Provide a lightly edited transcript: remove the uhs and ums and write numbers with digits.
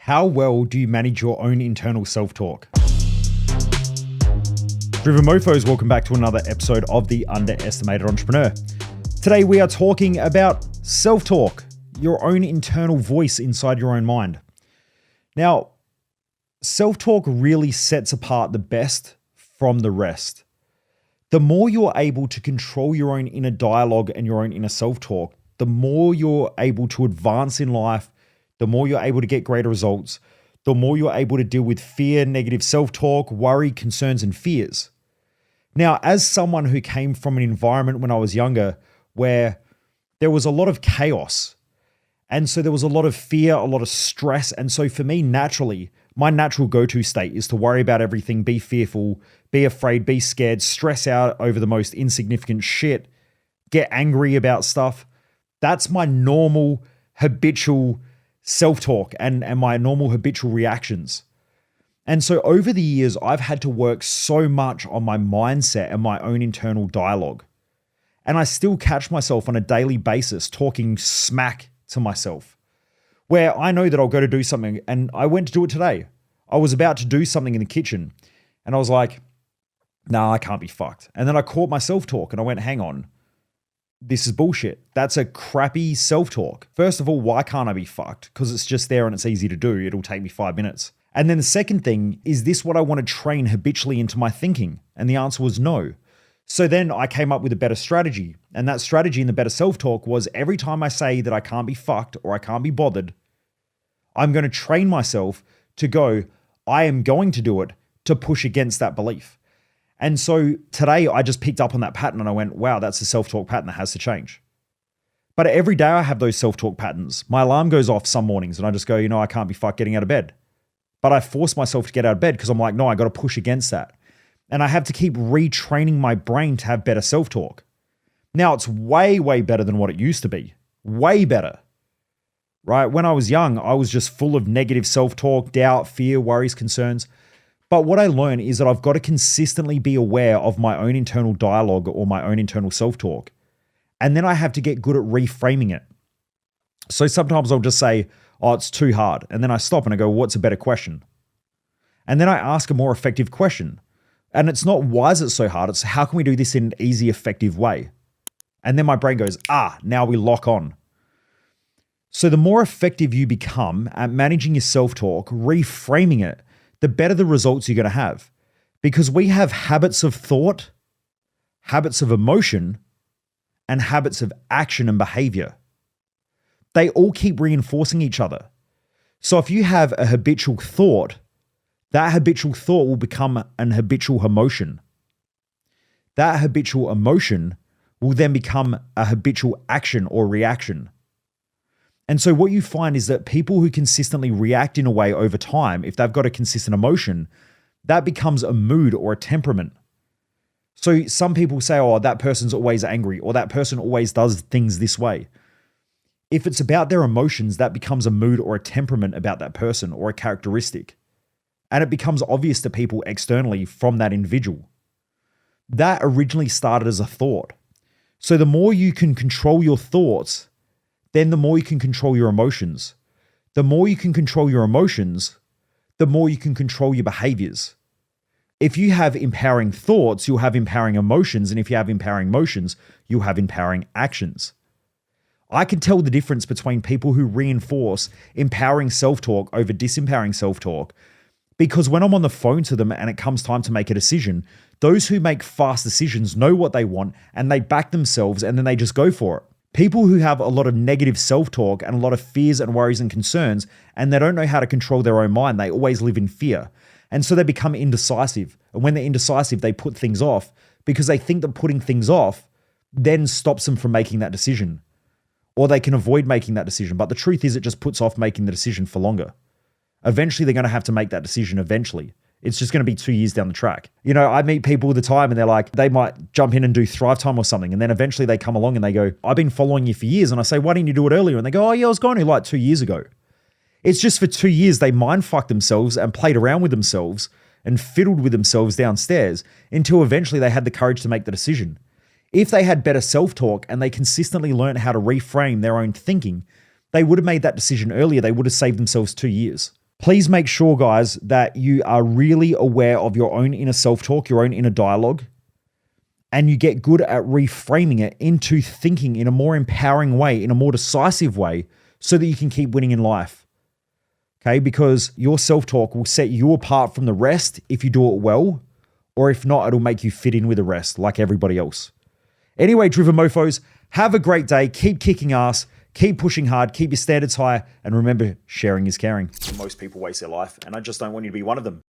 How well do you manage your own internal self-talk? Driven Mofos, welcome back to another episode of The Underestimated Entrepreneur. Today we are talking about self-talk, your own internal voice inside your own mind. Now, self-talk really sets apart the best from the rest. The more you're able to control your own inner dialogue and your own inner self-talk, the more you're able to advance in life, the more you're able to get greater results, the more you're able to deal with fear, negative self-talk, worry, concerns, and fears. Now, as someone who came from an environment when I was younger where there was a lot of chaos, and so there was a lot of fear, a lot of stress, and so for me, naturally, my natural go-to state is to worry about everything, be fearful, be afraid, be scared, stress out over the most insignificant shit, get angry about stuff. That's my normal, habitual self-talk and my normal habitual reactions. And so over the years, I've had to work so much on my mindset and my own internal dialogue. And I still catch myself on a daily basis talking smack to myself, where I know that I'll go to do something, and I went to do it today. I was about to do something in the kitchen and I was like, nah, I can't be fucked. And then I caught my self-talk and I went, hang on. This is bullshit. That's a crappy self-talk. First of all, why can't I be fucked? Because it's just there and it's easy to do. It'll take me 5 minutes. And then the second thing, is this what I want to train habitually into my thinking? And the answer was no. So then I came up with a better strategy. And that strategy in the better self-talk was every time I say that I can't be fucked or I can't be bothered, I'm going to train myself to go, I am going to do it, to push against that belief. And so today I just picked up on that pattern and I went, wow, that's a self-talk pattern that has to change. But every day I have those self-talk patterns. My alarm goes off some mornings and I just go, I can't be fucked getting out of bed. But I force myself to get out of bed because I'm like, no, I got to push against that. And I have to keep retraining my brain to have better self-talk. Now it's way, way better than what it used to be. Way better. Right? When I was young, I was just full of negative self-talk, doubt, fear, worries, concerns. But what I learned is that I've got to consistently be aware of my own internal dialogue or my own internal self-talk. And then I have to get good at reframing it. So sometimes I'll just say, oh, it's too hard. And then I stop and I go, what's a better question? And then I ask a more effective question. And it's not why is it so hard? It's how can we do this in an easy, effective way? And then my brain goes, now we lock on. So the more effective you become at managing your self-talk, reframing it, the better the results you're going to have. Because we have habits of thought, habits of emotion, and habits of action and behavior. They all keep reinforcing each other. So if you have a habitual thought, that habitual thought will become an habitual emotion. That habitual emotion will then become a habitual action or reaction. And so what you find is that people who consistently react in a way over time, if they've got a consistent emotion, that becomes a mood or a temperament. So some people say, oh, that person's always angry, or that person always does things this way. If it's about their emotions, that becomes a mood or a temperament about that person or a characteristic. And it becomes obvious to people externally from that individual. That originally started as a thought. So the more you can control your thoughts, then the more you can control your emotions. The more you can control your emotions, the more you can control your behaviors. If you have empowering thoughts, you'll have empowering emotions. And if you have empowering emotions, you'll have empowering actions. I can tell the difference between people who reinforce empowering self-talk over disempowering self-talk, because when I'm on the phone to them and it comes time to make a decision, those who make fast decisions know what they want and they back themselves and then they just go for it. People who have a lot of negative self-talk and a lot of fears and worries and concerns, and they don't know how to control their own mind, they always live in fear. And so they become indecisive. And when they're indecisive, they put things off because they think that putting things off then stops them from making that decision. Or they can avoid making that decision. But the truth is it just puts off making the decision for longer. Eventually, they're going to have to make that decision eventually. It's just going to be 2 years down the track. I meet people all the time and they're like, they might jump in and do Thrive Time or something. And then eventually they come along and they go, I've been following you for years. And I say, why didn't you do it earlier? And they go, oh yeah, I was going to like 2 years ago. It's just for 2 years, they mind fucked themselves and played around with themselves and fiddled with themselves downstairs until eventually they had the courage to make the decision. If they had better self-talk and they consistently learned how to reframe their own thinking, they would have made that decision earlier. They would have saved themselves 2 years. Please make sure, guys, that you are really aware of your own inner self-talk, your own inner dialogue, and you get good at reframing it into thinking in a more empowering way, in a more decisive way, so that you can keep winning in life. Okay? Because your self-talk will set you apart from the rest if you do it well, or if not, it'll make you fit in with the rest like everybody else. Anyway, Driven Mofos, have a great day. Keep kicking ass. Keep pushing hard. Keep your standards high. And remember, sharing is caring. Most people waste their life, and I just don't want you to be one of them.